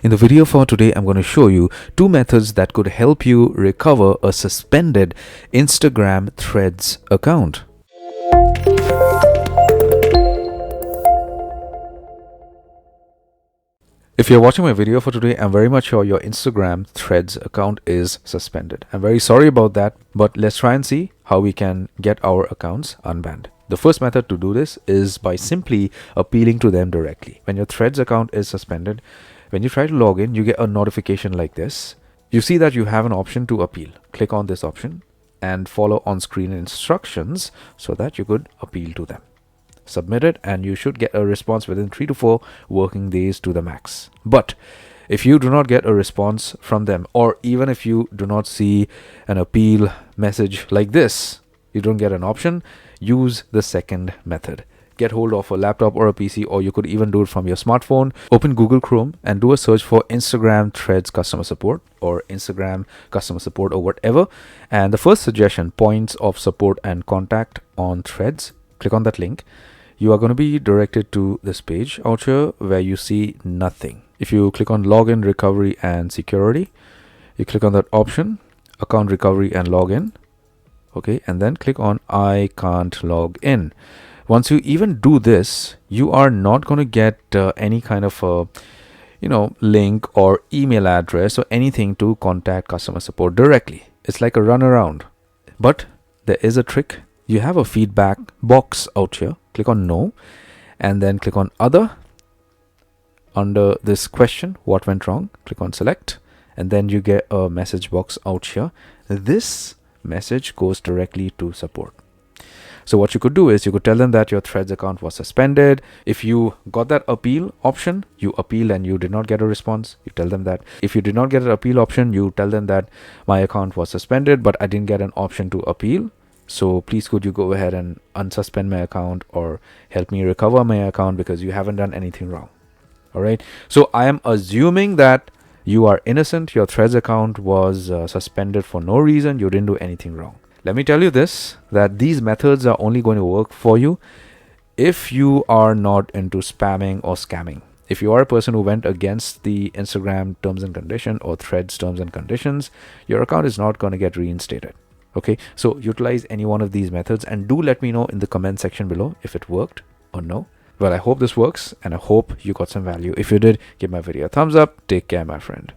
In the video for today, I'm going to show you two methods that could help you recover a suspended Instagram Threads account. If you're watching my video for today, I'm very much sure your Instagram Threads account is suspended. I'm very sorry about that, but let's try and see how we can get our accounts unbanned. The first method to do this is by simply appealing to them directly. When your Threads account is suspended, when you try to log in, you get a notification like this. You see that you have an option to appeal. Click on this option and follow on-screen instructions so that you could appeal to them. Submit it and you should get a response within 3 to 4 working days to the max. But if you do not get a response from them, or even if you do not see an appeal message like this, you don't get an option, use the second method. Get hold of a laptop or a PC, or you could even do it from your smartphone. Open Google Chrome and do a search for Instagram Threads customer support or Instagram customer support or whatever. And the first suggestion, points of support and contact on Threads. Click on that link. You are going to be directed to this page out here where you see nothing. If you click on login, recovery and security, you click on that option, account recovery and login. Okay, and then click on I can't log in. Once you even do this, you are not going to get any kind of a link or email address or anything to contact customer support directly. It's like a runaround. But there is a trick. You have a feedback box out here. Click on no and then click on other. Under this question, what went wrong? Click on select and then you get a message box out here. This message goes directly to support. So what you could do is you could tell them that your Threads account was suspended. If you got that appeal option, you appeal and you did not get a response, you tell them that. If you did not get an appeal option, you tell them that my account was suspended, but I didn't get an option to appeal. So please could you go ahead and unsuspend my account or help me recover my account because you haven't done anything wrong. All right. So I am assuming that you are innocent. Your Threads account was suspended for no reason. You didn't do anything wrong. Let me tell you this, that these methods are only going to work for you if you are not into spamming or scamming. If you are a person who went against the Instagram terms and conditions or Threads terms and conditions, your account is not going to get reinstated. Okay, so utilize any one of these methods and do let me know in the comment section below if it worked or no. Well, I hope this works and I hope you got some value. If you did, give my video a thumbs up. Take care, my friend.